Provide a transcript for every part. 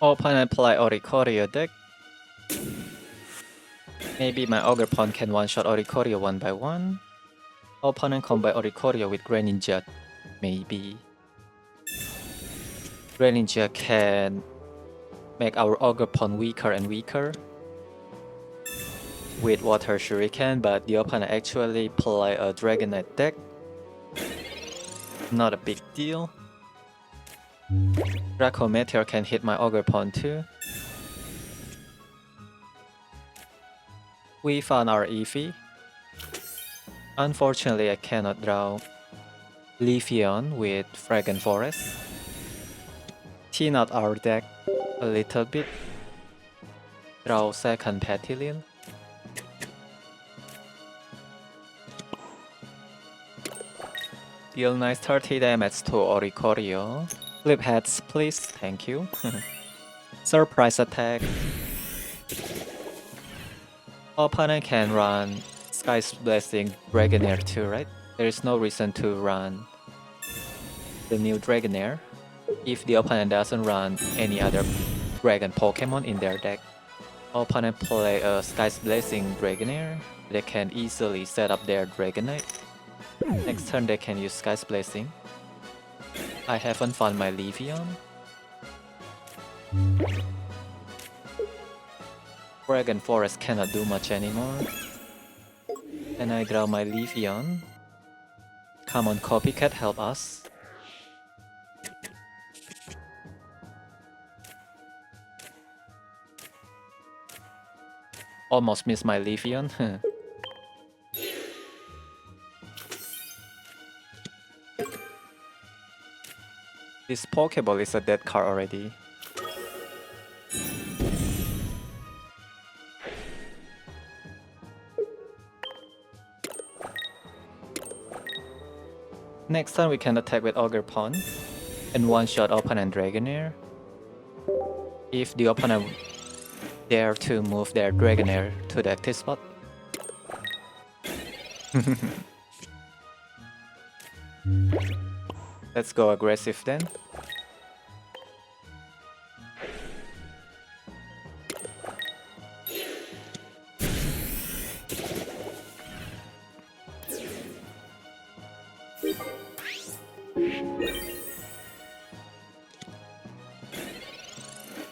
Opponent play Oricorio deck. Maybe my Ogerpon can one-shot Oricorio one by one. Opponent combo Oricorio with Greninja. Maybe. Greninja can make our Ogerpon weaker and weaker with Water Shuriken, but the opponent actually play a Dragonite deck. Not a big deal. Draco Meteor can hit my Ogerpon too. We found our Eevee. Unfortunately, I cannot draw Leafeon with Fragrant Forest. Thin out our deck a little bit. Draw second Petilil. Deal nice 30 damage to Oricorio. Flip heads, please. Thank you. Surprise attack. Opponent can run Sky's Blessing Dragonair too, right? There is no reason to run the new Dragonair if the opponent doesn't run any other Dragon Pokemon in their deck. Opponent play a Sky's Blessing Dragonair. They can easily set up their Dragonite. Next turn they can use Sky's Blessing. I haven't found my Leafeon. Fragrant Forest cannot do much anymore. And I draw my Leafeon. Come on, Copycat, help us. Almost missed my Leafeon. This Pokeball is a dead card already. Next turn we can attack with Ogerpon and one-shot opponent Dragonair. If the opponent dare to move their Dragonair to the active spot. Let's go aggressive then.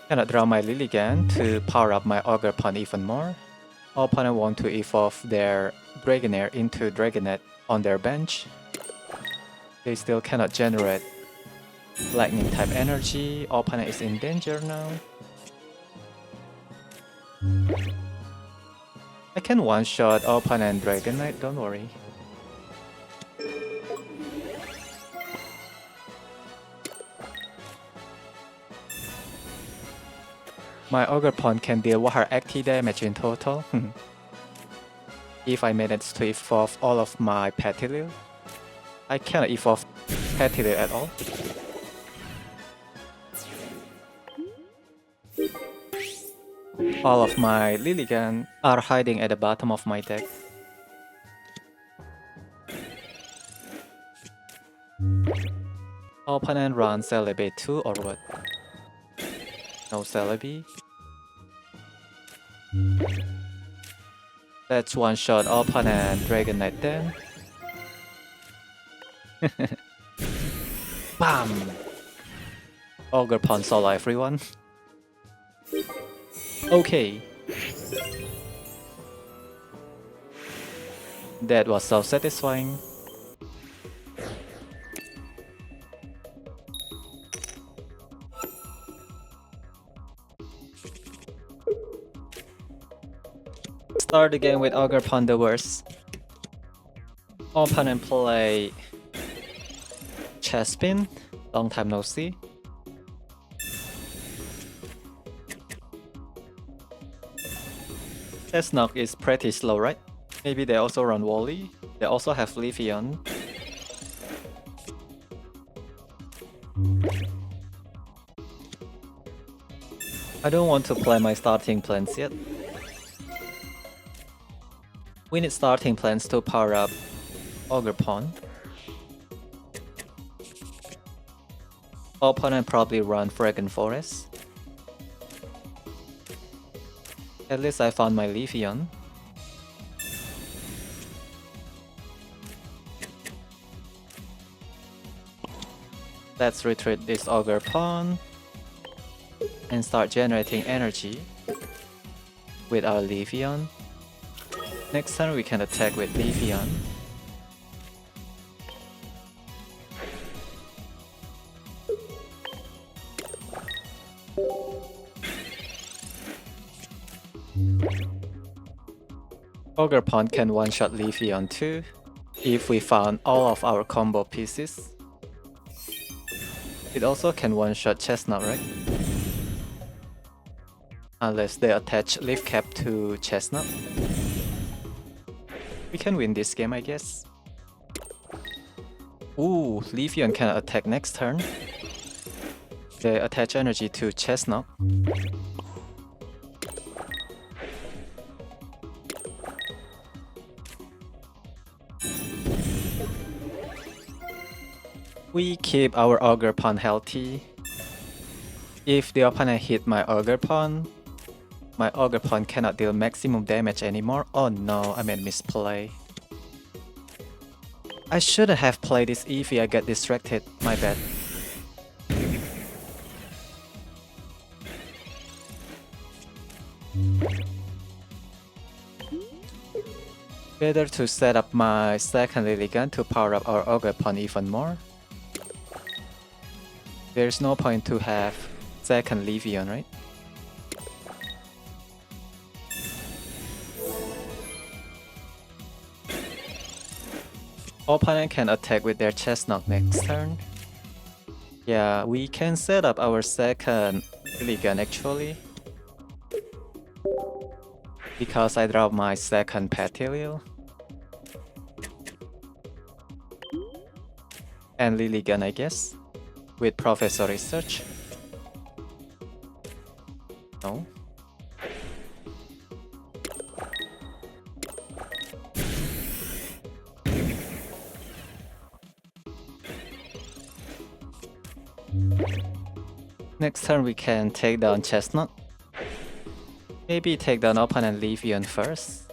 Cannot draw my Lilligant to power up my Ogerpon even more. Opponent want to evolve their Dragonair into Dragonite on their bench. They still cannot generate lightning type energy. Opponent is in danger now. I can one-shot opponent Dragonite, don't worry. My Ogerpon can deal 180 damage in total. If I manage to evolve all of my Petilil. I cannot evolve Petilil at all. All of my Lilligant are hiding at the bottom of my deck. Opponent runs Celebi 2 or what? No Celebi. Let's one-shot opponent Dragonite then. Bam! Ogerpon solo everyone. Okay. That was so satisfying. Start the game with Ogerpon the worst. Opponent play Chespin, long time no see. Chesnaught is pretty slow, right? Maybe they also run Wally. They also have Leafeon. I don't want to play my starting plans yet. We need starting plans to power up Ogerpon. Opponent probably run Fragrant Forest. At least I found my Leafeon. Let's retreat this Ogerpon and start generating energy with our Leafeon. Next turn we can attack with Leafeon. Ogerpon can one-shot Leafeon too, if we found all of our combo pieces. It also can one-shot Chesnaught, right? Unless they attach Leaf Cap to Chesnaught. We can win this game, I guess. Ooh, Leafeon can attack next turn. They attach energy to Chesnaught. We keep our Ogerpon healthy. If the opponent hit my Ogerpon cannot deal maximum damage anymore. Oh no, I made misplay. I shouldn't have played this Eevee, I got distracted, my bad. Better to set up my second Lilligant to power up our Ogerpon even more. There's no point to have second Leafeon, right? Opponent can attack with their Chesnaught next turn. Yeah, we can set up our second Lilligant actually. Because I dropped my second Petilil. And Lilligant, I guess. With Professor Research. No. Next turn we can take down Chesnaught. Maybe take down opponent Leafeon first.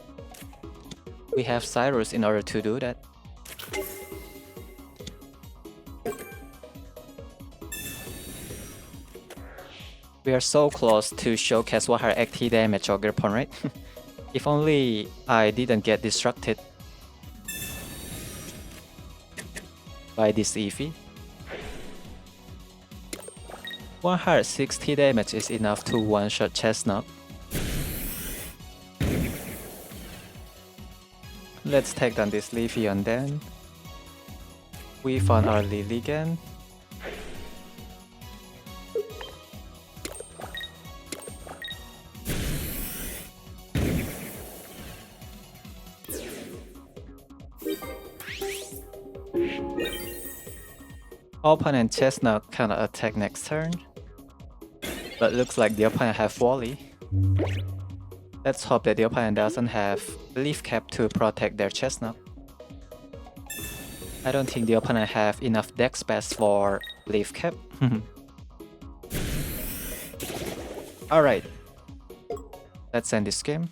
We have Cyrus in order to do that. We are so close to showcase what her XT damage Ogerpon, right? If only I didn't get distracted by this Eevee. 160 damage is enough to one-shot Chesnaught. Let's take down this Leafeon then. We found our Lilligant. Opponent Chesnaught cannot attack next turn, but looks like the opponent have volley. Let's hope that the opponent doesn't have Leaf Cap to protect their Chesnaught. I don't think the opponent have enough deck space for Leaf Cap. Alright, let's end this game.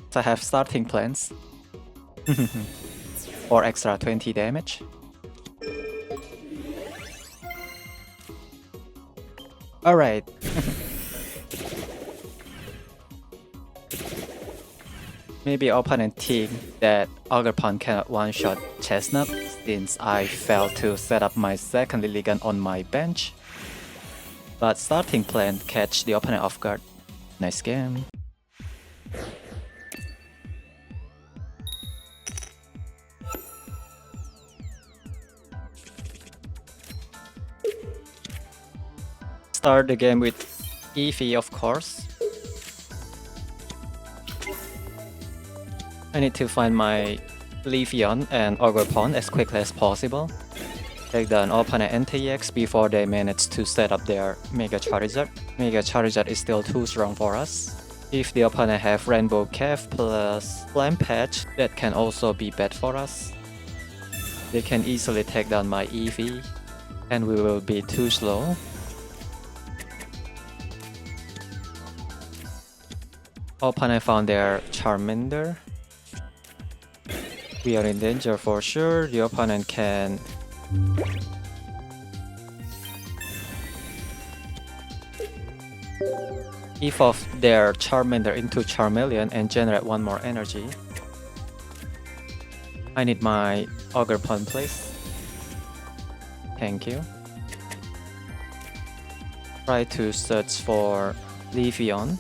So I have starting plans. For extra 20 damage. Alright. Maybe opponent think that Ogerpon cannot one-shot Chesnaught since I failed to set up my second Lilligant on my bench. But starting plan catch the opponent off guard. Nice game. Start the game with Eevee, of course. I need to find my Leafeon and Ogerpon as quickly as possible. Take down opponent Entei EX before they manage to set up their Mega Charizard. Mega Charizard is still too strong for us. If the opponent have Rainbow Cave plus Flame Patch, that can also be bad for us. They can easily take down my Eevee. and we will be too slow. Opponent found their Charmander. We are in danger for sure. The opponent can evolve their Charmander into Charmeleon and generate one more energy. I need my Ogerpon, please. Thank you. Try to search for Leafeon.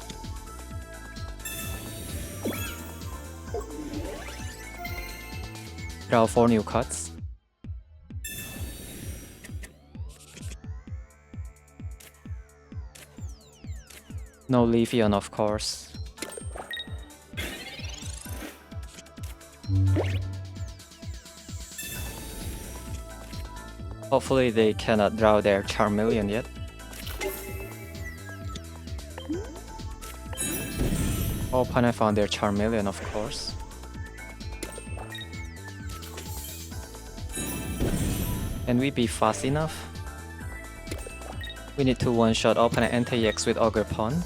Draw 4 new cards. No Leafeon, of course. Hopefully they cannot draw their Charmeleon yet. Opponent found their Charmeleon, of course. Can we be fast enough? We need to one-shot opponent Entei EX with Ogerpon.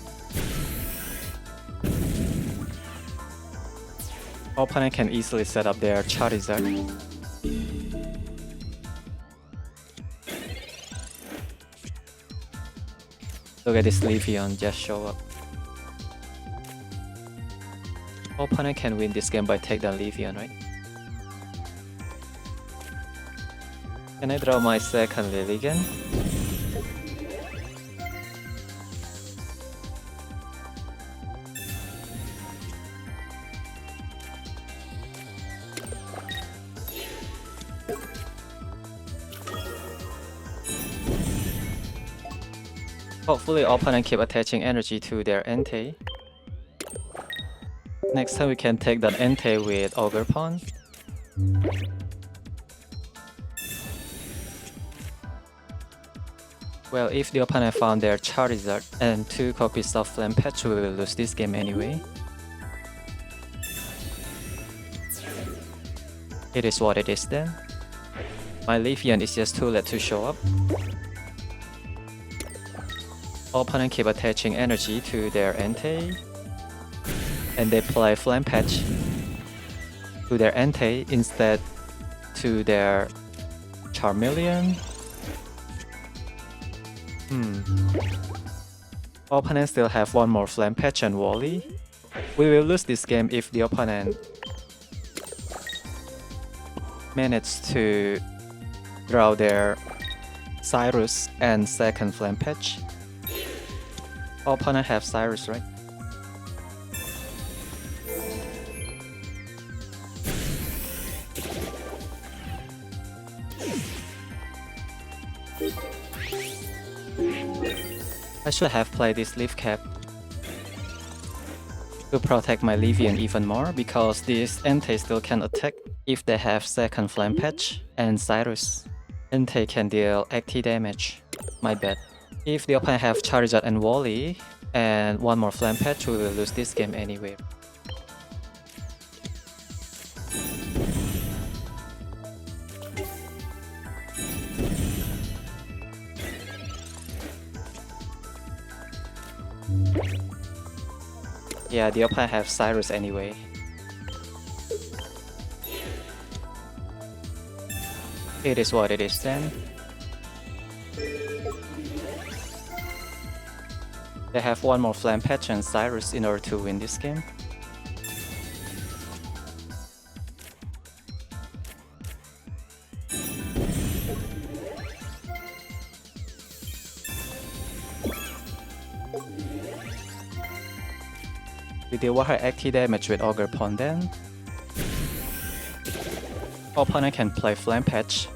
Opponent can easily set up their Charizard. Look at this Leafeon just show up. Opponent can win this game by take down Leafeon, right? Can I draw my second Lilligant? Hopefully opponent keep attaching energy to their Entei. Next time we can take that Entei with Ogerpon. Well, if the opponent found their Charizard and 2 copies of Flame Patch, we will lose this game anyway. It is what it is then. My Leafeon is just too late to show up. Opponent keep attaching energy to their Entei, and they play Flame Patch to their Entei instead to their Charmeleon. Opponent still have one more Flame Patch and Wally. We will lose this game if the opponent manage to draw their Cyrus and second Flame Patch. Opponent have Cyrus, right? I should have played this Leaf Cap to protect my Leafeon even more, because this Entei still can attack if they have second Flame Patch and Cyrus. Entei can deal 80 damage. My bad. If the opponent have Charizard and Wally and one more Flame Patch, we will lose this game anyway. Yeah, the opponent have Cyrus anyway. It is what it is then. They have one more Flame Patch and Cyrus in order to win this game. We deal 180 damage with Ogerpon then. Opponent can play Flame Patch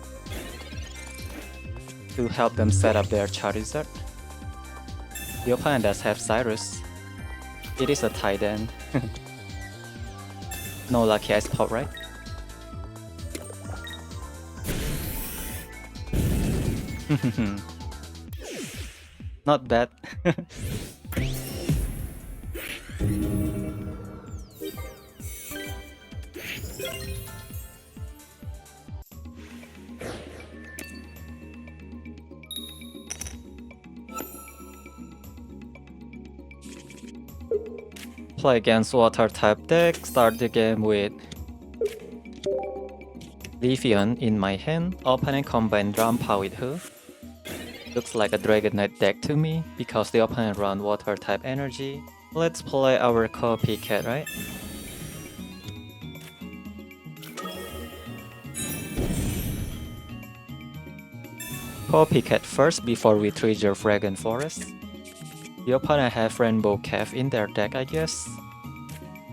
to help them set up their Charizard. The opponent does have Cyrus. It is a tie then. No lucky ice pop, right? Not bad. Play against water type deck, start the game with Leafeon in my hand, opponent combine Drampa with her. Looks like a Dragonite deck to me, because the opponent run water type energy. Let's play our Copycat, right? Copycat first before we trigger Fragrant Forest. The opponent have Rainbow Cave in their deck, I guess.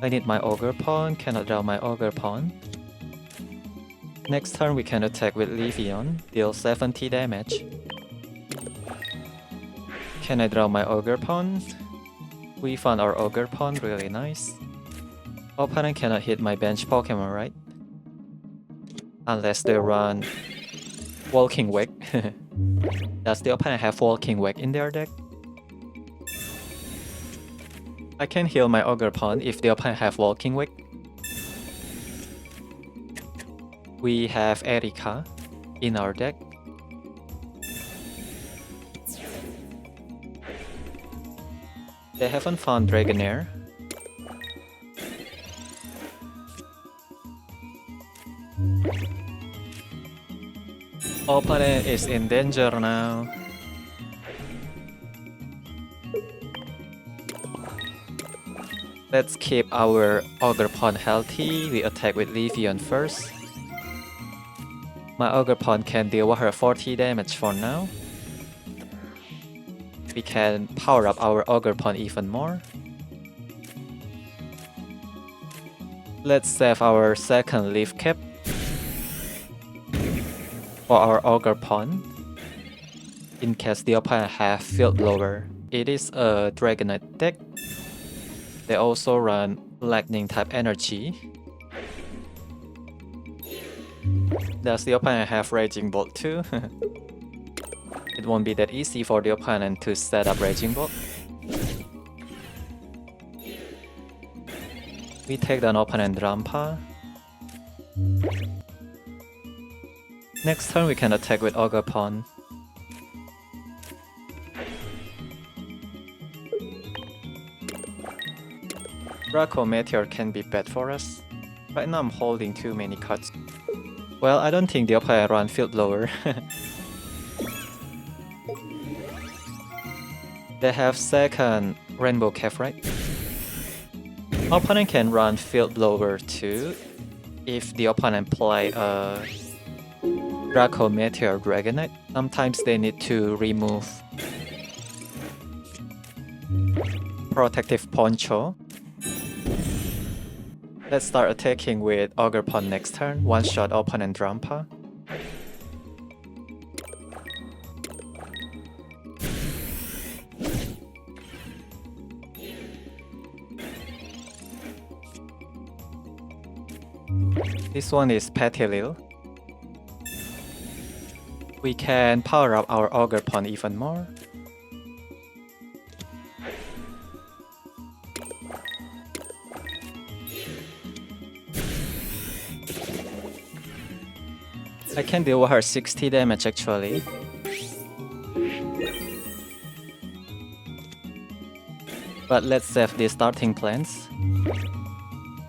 I need my Ogerpon, cannot draw my Ogerpon. Next turn we can attack with Leafeon, deal 70 damage. Can I draw my Ogerpon? We found our Ogerpon, really nice. Opponent cannot hit my bench Pokemon, right? Unless they run Walking Wake. Does the opponent have Walking Wake in their deck? I can heal my Ogerpon if the opponent have Walking Wake. We have Erika in our deck. They haven't found Dragonair. Opponent is in danger now. Let's keep our Ogerpon healthy. We attack with Leafeon first. My Ogerpon can deal her 40 damage for now. We can power up our Ogerpon even more. Let's save our second Leaf Cap for our Ogerpon in case the opponent have Field Blower. It is a Dragonite deck. They also run Lightning type energy. Does the opponent have Raging Bolt too? It won't be that easy for the opponent to set up Raging Bolt. We take down opponent Drampa. Next turn we can attack with Ogerpon. Draco Meteor can be bad for us. Right now I'm holding too many cards. Well, I don't think the opponent run Field Blower. They have second Rainbow Cave, right? Opponent can run Field Blower too if the opponent play a Draco Meteor Dragonite. Sometimes they need to remove Protective Poncho. Let's start attacking with Ogerpon next turn. One shot opponent Drampa. This one is Petilil. We can power up our Ogerpon even more. I can deal her 60 damage actually. But let's save the starting plans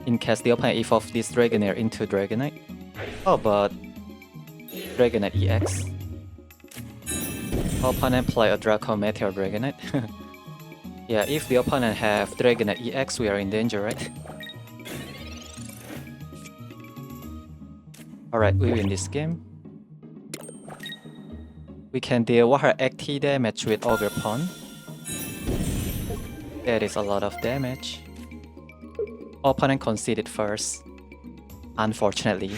in case the opponent evolve this Dragonair into Dragonite. How about Dragonite EX? Opponent play a Draco Meteor Dragonite. Yeah, if the opponent have Dragonite EX, we are in danger, right? Alright, we win this game. We can deal 180 damage with Ogerpon. That is a lot of damage. Opponent conceded first. Unfortunately.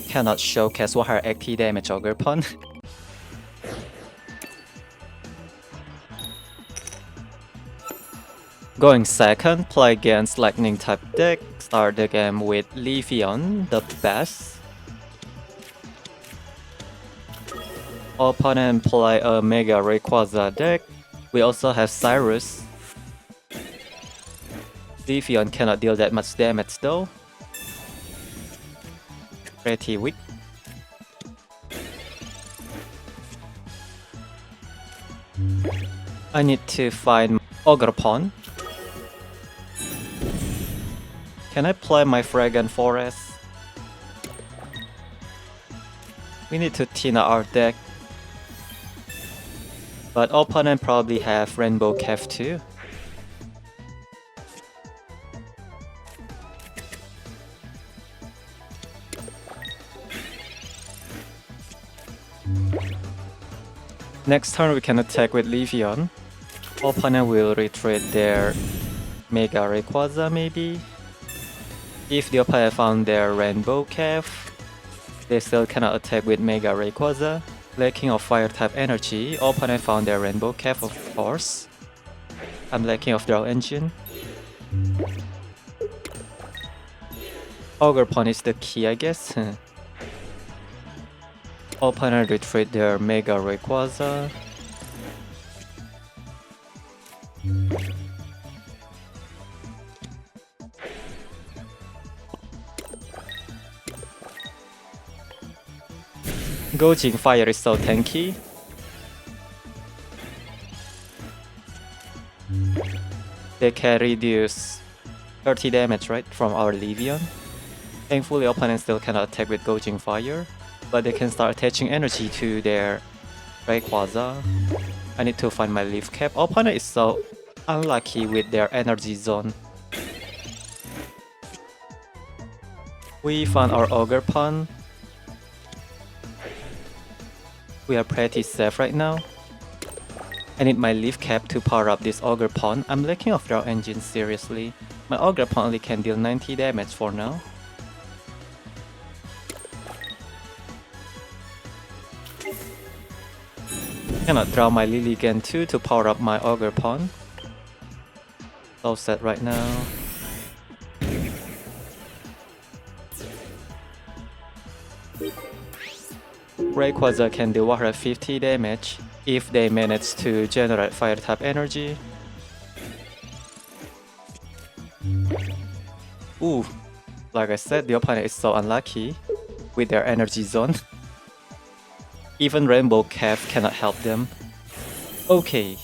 Cannot showcase 180 damage Ogerpon. Going second, play against Lightning type deck. Start the game with Leafeon, the best. Opponent play a Mega Rayquaza deck. We also have Cyrus. Leafeon cannot deal that much damage though. Pretty weak. I need to find Ogerpon. Can I play my Fragrant Forest? We need to thin out our deck. But opponent probably have Rainbow Cave too. Next turn we can attack with Leafeon. Opponent will retreat their Mega Rayquaza maybe. If the opponent found their Rainbow Cave, they still cannot attack with Mega Rayquaza. Lacking of Fire type energy, opponent found their Rainbow Cave of course. I'm lacking of Draw Engine. Ogerpon is the key, I guess. Opponent retreat their Mega Rayquaza. Gouging Fire is so tanky. They can reduce 30 damage, right, from our Leafeon. Thankfully, opponents still cannot attack with Gouging Fire, but they can start attaching energy to their Rayquaza. I need to find my Leaf Cap. Opponent is so unlucky with their Energy Zone. We found our Ogerpon. We are pretty safe right now. I need my Leaf Cap to power up this Ogerpon. I'm lacking of Draw Engine seriously. My Ogerpon only can deal 90 damage for now. Cannot draw my Lilligant 2 to power up my Ogerpon. So sad right now. Rayquaza can do 150 damage if they manage to generate Fire type energy. Ooh, like I said, the opponent is so unlucky with their Energy Zone. Even Rainbow Cave cannot help them. Okay,